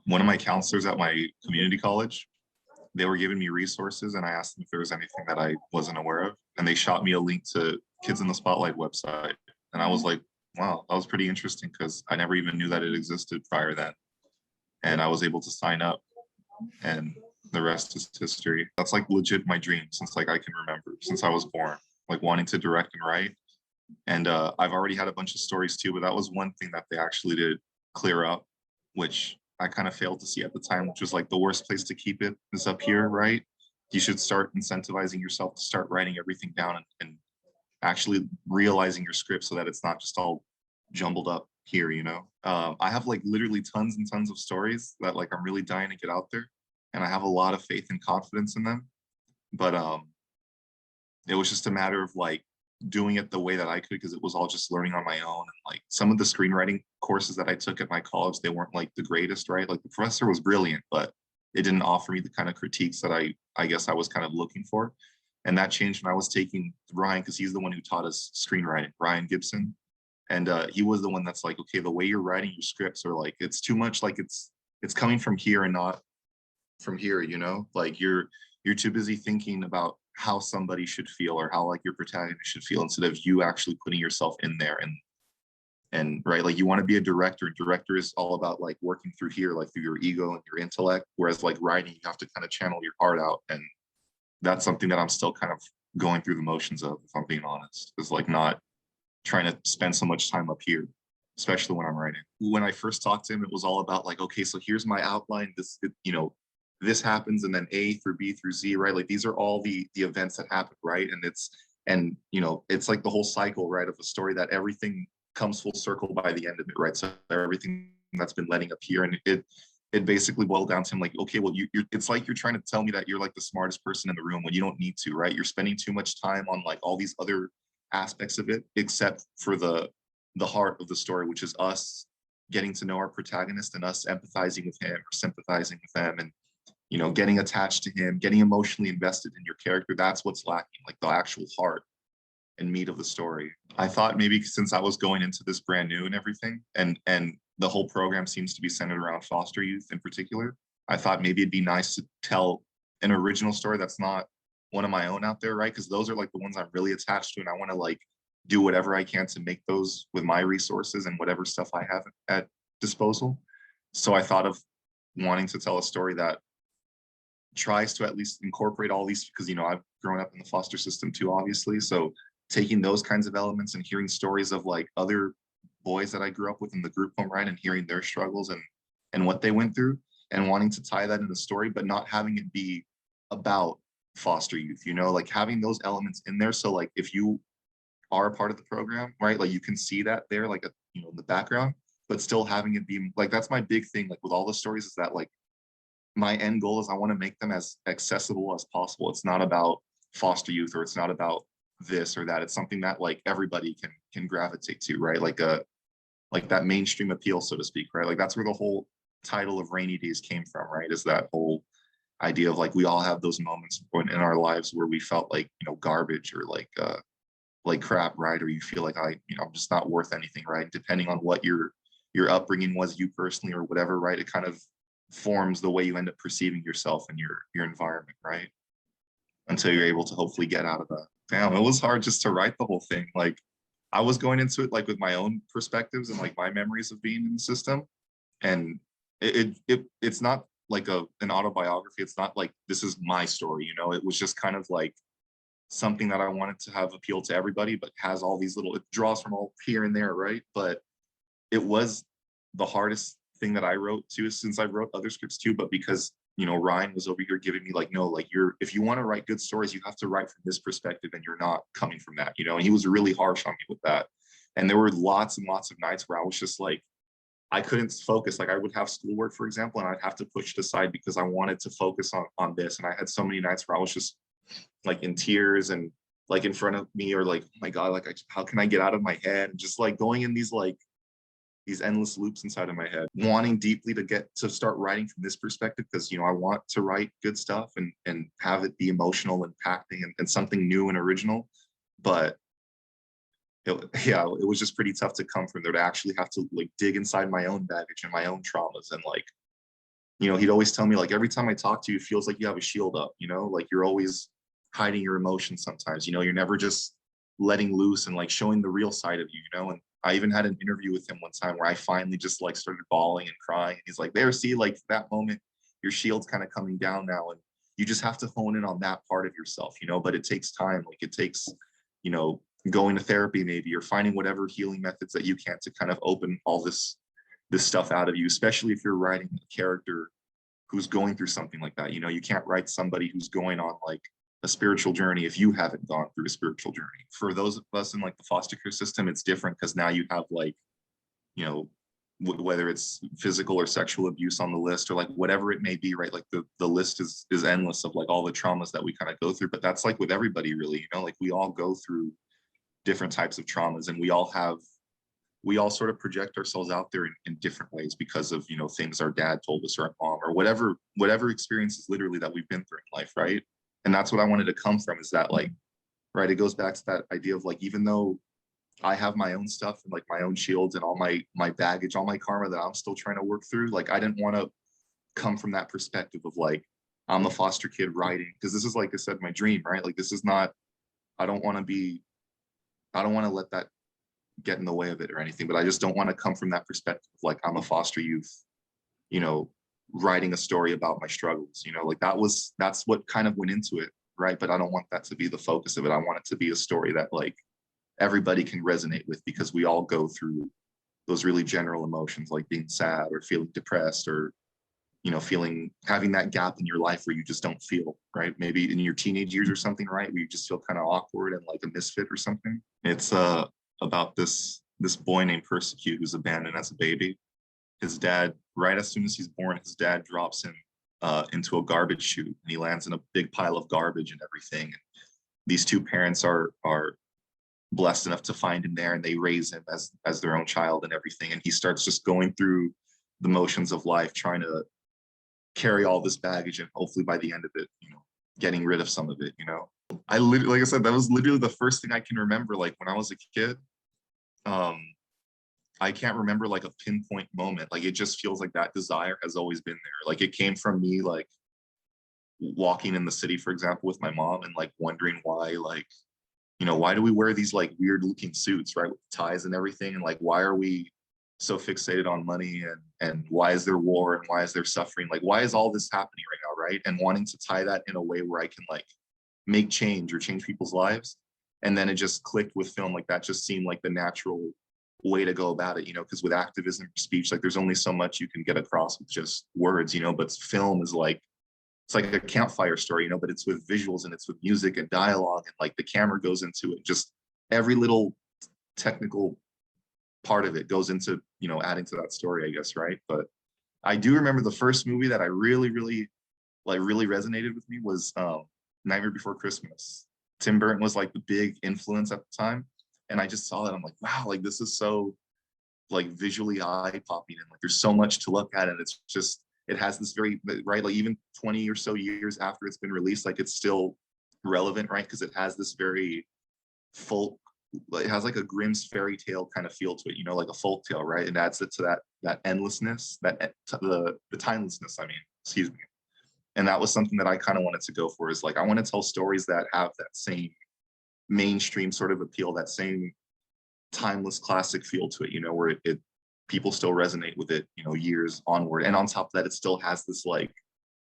one of my counselors at my community college, they were giving me resources and I asked them if there was anything that I wasn't aware of. And they shot me a link to Kids in the Spotlight website. And I was like, wow, that was pretty interesting because I never even knew that it existed prior then. And I was able to sign up and the rest is history. That's like legit my dream since like I can remember, since I was born, like wanting to direct and write. And I've already had a bunch of stories too, but that was one thing that they actually did clear up, which I kind of failed to see at the time, which was like the worst place to keep it is up here, right? You should start incentivizing yourself to start writing everything down and actually realizing your script so that it's not just all jumbled up here, you know? I have like literally tons and tons of stories that like I'm really dying to get out there. And I have a lot of faith and confidence in them. But it was just a matter of like doing it the way that I could because it was all just learning on my own. And like some of the screenwriting courses that I took at my college, they weren't like the greatest, right? Like the professor was brilliant, but it didn't offer me the kind of critiques that I guess I was kind of looking for. And that changed when I was taking Ryan, because he's the one who taught us screenwriting, Ryan Gibson. And he was the one that's like, okay, the way you're writing your scripts are like, it's too much like it's coming from here and not from here, you know? Like you're too busy thinking about how somebody should feel or how like your protagonist should feel instead of you actually putting yourself in there and right, like you want to be a director. Director is all about like working through here, like through your ego and your intellect, whereas like writing you have to kind of channel your heart out. And that's something that I'm still kind of going through the motions of, if I'm being honest, is like not trying to spend so much time up here, especially when I'm writing. When I first talked to him, it was all about like, okay, so here's my outline, this, you know, this happens and then A through B through Z, right? Like these are all the events that happen, right? And you know, it's like the whole cycle, right, of a story that everything comes full circle by the end of it, right? So everything that's been letting up here, and it basically boiled down to him like, okay, well, it's like you're trying to tell me that you're like the smartest person in the room when you don't need to, right? You're spending too much time on like all these other aspects of it, except for the heart of the story, which is us getting to know our protagonist and us empathizing with him or sympathizing with them and you know, getting attached to him, getting emotionally invested in your character. That's what's lacking, like the actual heart and meat of the story. I thought maybe since I was going into this brand new and everything, and the whole program seems to be centered around foster youth in particular, I thought maybe it'd be nice to tell an original story that's not one of my own out there, right? Because those are like the ones I'm really attached to, and I want to like do whatever I can to make those with my resources and whatever stuff I have at disposal. So I thought of wanting to tell a story that tries to at least incorporate all these, because you know I've grown up in the foster system too, obviously. So taking those kinds of elements and hearing stories of like other boys that I grew up with in the group home, right, and hearing their struggles and what they went through, and wanting to tie that in the story, but not having it be about foster youth, you know, like having those elements in there. So like if you are a part of the program, right, like you can see that there, like a, you know, in the background, but still having it be like, that's my big thing, like with all the stories, is that like my end goal is I want to make them as accessible as possible. It's not about foster youth or it's not about this or that. It's something that like everybody can gravitate to, right? Like that mainstream appeal, so to speak, right? Like that's where the whole title of Rainy Days came from, right? Is that whole idea of like we all have those moments in our lives where we felt like, you know, garbage or like crap, right? Or you feel like you know, I'm just not worth anything, right? Depending on what your upbringing was, you personally or whatever, right? It kind of forms the way you end up perceiving yourself and your environment, right? Until you're able to hopefully get out of that. Damn, it was hard just to write the whole thing. Like I was going into it like with my own perspectives and like my memories of being in the system. And it's not like an autobiography. It's not like this is my story, you know. It was just kind of like something that I wanted to have appeal to everybody, but has all these little, it draws from all here and there, right? But it was the hardest thing that I wrote too, since I wrote other scripts too, but because, you know, Ryan was over here giving me like, no, like if you want to write good stories, you have to write from this perspective and you're not coming from that, you know. And he was really harsh on me with that. And there were lots and lots of nights where I was just like, I couldn't focus. Like I would have schoolwork, for example, and I'd have to push it aside because I wanted to focus on this. And I had so many nights where I was just like in tears and like in front of me, or like, oh my God, like how can I get out of my head? And just like going in these endless loops inside of my head, wanting deeply to get to start writing from this perspective, because, you know, I want to write good stuff and have it be emotional, impacting, and something new and original. But yeah, it was just pretty tough to come from there, to actually have to like dig inside my own baggage and my own traumas and like he'd always tell me like, every time I talk to you, it feels like you have a shield up, like you're always hiding your emotions sometimes, you're never just letting loose and like showing the real side of you. And I even had an interview with him one time where I finally just like started bawling and crying. And he's like, there, see, like that moment, your shield's kind of coming down now. And you just have to hone in on that part of yourself, but it takes time. Like it takes, you know, going to therapy maybe, or finding whatever healing methods that you can to kind of open all this stuff out of you, especially if you're writing a character who's going through something like that. You can't write somebody who's going on like a spiritual journey if you haven't gone through a spiritual journey. For those of us in like the foster care system, it's different because now you have like, you know, whether it's physical or sexual abuse on the list, or like whatever it may be, right? Like the list is endless of like all the traumas that we kind of go through. But that's like with everybody really, like we all go through different types of traumas, and we all sort of project ourselves out there in different ways because of, things our dad told us, or our mom, or whatever experiences literally that we've been through in life, right? And that's what I wanted to come from, is that like, right, it goes back to that idea of like, even though I have my own stuff and like my own shields and all my baggage, all my karma that I'm still trying to work through, like I didn't want to come from that perspective of like, I'm a foster kid writing, because this is, like I said, my dream, right? Like this is not, I don't want to let that get in the way of it or anything, but I just don't want to come from that perspective of like, I'm a foster youth, writing a story about my struggles, like that's what kind of went into it, right? But I don't want that to be the focus of it. I want it to be a story that like everybody can resonate with, because we all go through those really general emotions, like being sad or feeling depressed, or having that gap in your life where you just don't feel right, maybe in your teenage years or something, right, where you just feel kind of awkward and like a misfit or something. It's about this boy named Persecute, who's abandoned as a baby. His dad, right as soon as he's born, his dad drops him into a garbage chute, and he lands in a big pile of garbage and everything. And these two parents are blessed enough to find him there, and they raise him as their own child and everything. And he starts just going through the motions of life, trying to carry all this baggage, and hopefully by the end of it, getting rid of some of it. I literally, like I said, that was literally the first thing I can remember, like when I was a kid. I can't remember like a pinpoint moment. Like it just feels like that desire has always been there. Like it came from me, like walking in the city, for example, with my mom, and like wondering why, like, why do we wear these like weird looking suits, right, with ties and everything, and like why are we so fixated on money, and why is there war, and why is there suffering, like why is all this happening right now, right? And wanting to tie that in a way where I can like make change or change people's lives. And then it just clicked with film. Like that just seemed like the natural way to go about it, because with activism or speech, like there's only so much you can get across with just words, but film is like, it's like a campfire story, but it's with visuals, and it's with music and dialogue, and like the camera goes into it. Just every little technical part of it goes into, adding to that story, I guess, right? But I do remember the first movie that I really resonated with me was Nightmare Before Christmas. Tim Burton was like the big influence at the time. And I just saw that. I'm like, wow, like this is so like visually eye-popping, and like there's so much to look at. And it's just, it has this very, right, like even 20 or so years after it's been released, like it's still relevant, right? Because it has this very folk, it has like a Grimm's fairy tale kind of feel to it, like a folk tale, right? It adds it to that endlessness, the timelessness, I mean, excuse me. And that was something that I kind of wanted to go for, is like, I want to tell stories that have that same mainstream sort of appeal, that same timeless classic feel to it, where it people still resonate with it, years onward. And on top of that, it still has this like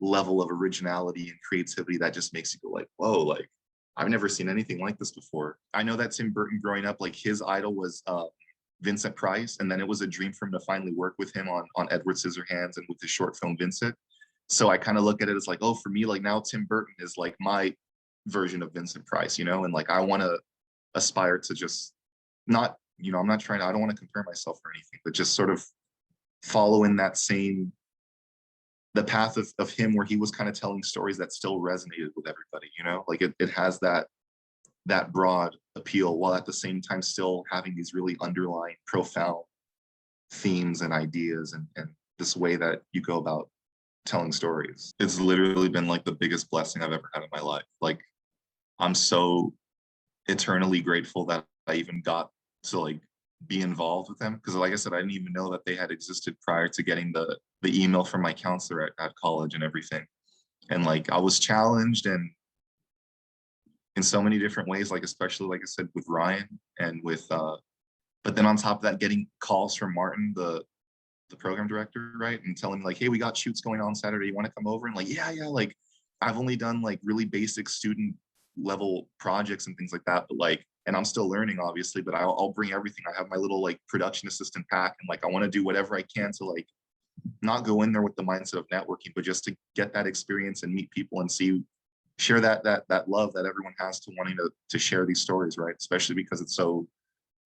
level of originality and creativity that just makes you go like, whoa, like I've never seen anything like this before. I know that Tim Burton growing up, like his idol was Vincent Price. And then it was a dream for him to finally work with him on Edward Scissorhands and with his short film Vincent. So I kind of look at it as like, oh, for me, like now Tim Burton is like my version of Vincent Price, and like I want to aspire to just not, I'm not trying to, I don't want to compare myself or anything, but just sort of follow in that same, the path of him, where he was kind of telling stories that still resonated with everybody, like it has that broad appeal, while at the same time still having these really underlying profound themes and ideas, and this way that you go about telling stories. It's literally been like the biggest blessing I've ever had in my life. Like I'm so eternally grateful that I even got to like be involved with them, because like I said, I didn't even know that they had existed prior to getting the email from my counselor at college and everything. And like I was challenged and in so many different ways, like especially like I said with Ryan and with but then on top of that, getting calls from Martin, the program director, right, and telling me like, hey, we got shoots going on Saturday, you want to come over? And like, yeah, like I've only done like really basic student level projects and things like that, but like, and I'm still learning obviously, but I'll bring everything. I have my little like production assistant pack, and like I want to do whatever I can to like not go in there with the mindset of networking, but just to get that experience and meet people and see, share that love that everyone has to wanting to share these stories, right? Especially because it's so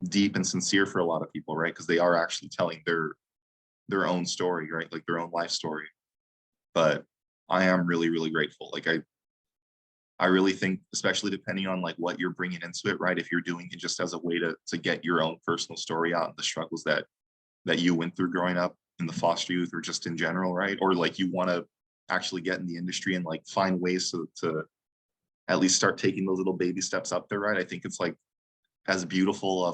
deep and sincere for a lot of people, right? Because they are actually telling their own story, right? Like their own life story. But I am really, really grateful. Like I really think, especially depending on like what you're bringing into it, right? If you're doing it just as a way to get your own personal story out, the struggles that you went through growing up in the foster youth or just in general, right? Or like you want to actually get in the industry and like find ways to at least start taking those little baby steps up there, right? I think it's like as beautiful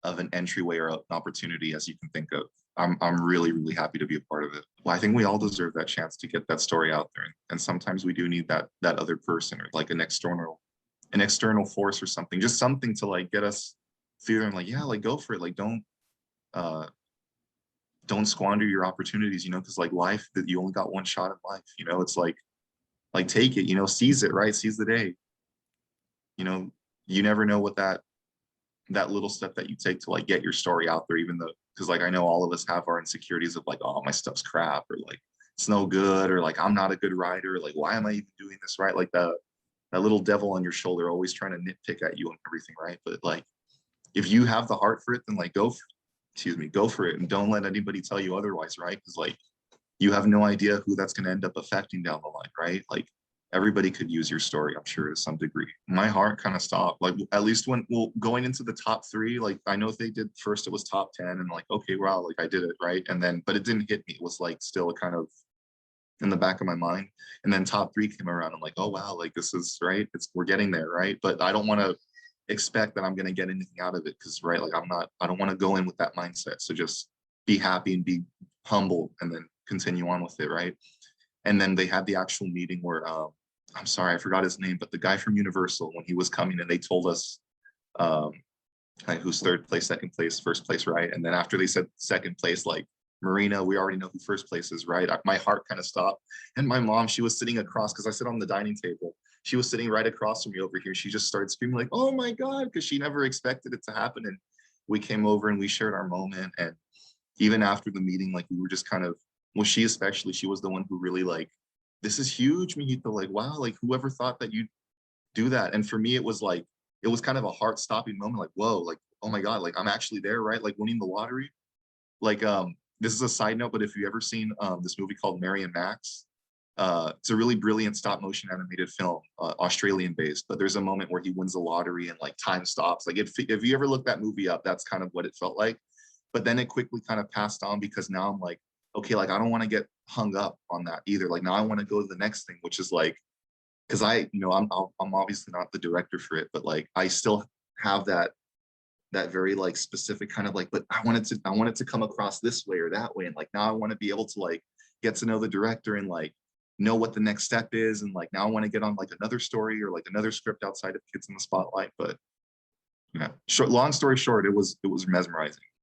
of an entryway or an opportunity as you can think of. I'm really, really happy to be a part of it. Well, I think we all deserve that chance to get that story out there. And sometimes we do need that other person or like an external force or something, just something to like get us feeling like, yeah, like go for it. Like uh don't squander your opportunities, you know, because like life, that you only got one shot at life, you know. It's like take it, you know, seize it, right? Seize the day. You know, you never know what that little step that you take to like get your story out there, even though, because like I know all of us have our insecurities of like, oh, my stuff's crap, or like it's no good, or like I'm not a good writer, like why am I even doing this, right? Like that little devil on your shoulder always trying to nitpick at you and everything, right? But like if you have the heart for it, then like go for it, and don't let anybody tell you otherwise, right? Because like you have no idea who that's going to end up affecting down the line, right? Like everybody could use your story, I'm sure, to some degree. My heart kind of stopped, like at least when, well, going into the top three, like I know they did first, it was top 10, and like, okay, wow, like I did it, right? And then, but it didn't hit me. It was like still a kind of in the back of my mind. And then top three came around. I'm like, oh wow, like this is right. We're getting there, right? But I don't want to expect that I'm going to get anything out of it, because right, like I don't want to go in with that mindset. So just be happy and be humble, and then continue on with it, right? And then they had the actual meeting where I'm sorry, I forgot his name, but the guy from Universal, when he was coming and they told us um, like who's third place, second place, first place, right? And then after they said second place, like Marina, we already know who first place is, right? My heart kind of stopped. And my mom, she was sitting across, because I sit on the dining table. She was sitting right across from me over here. She just started screaming like, oh my God, because she never expected it to happen. And we came over and we shared our moment. And even after the meeting, like we were just kind of, well, she especially, she was the one who really like, this is huge, Mijito. Like, wow, like whoever thought that you'd do that? And for me, it was like, it was kind of a heart stopping moment. Like, whoa, like, oh my God, like I'm actually there, right? Like winning the lottery. Like, this is a side note, but if you ever seen this movie called Mary and Max, it's a really brilliant stop motion animated film, Australian based, but there's a moment where he wins the lottery and like time stops. Like if you ever look that movie up, that's kind of what it felt like. But then it quickly kind of passed on, because now I'm like, okay, like I don't want to get hung up on that either. Like now I want to go to the next thing, which is like, because I'm obviously not the director for it, but like I still have that very like specific kind of like, but I wanted to come across this way or that way, and like now I want to be able to like get to know the director and like know what the next step is, and like now I want to get on like another story or like another script outside of Kids in the Spotlight. But yeah, long story short, it was mesmerizing.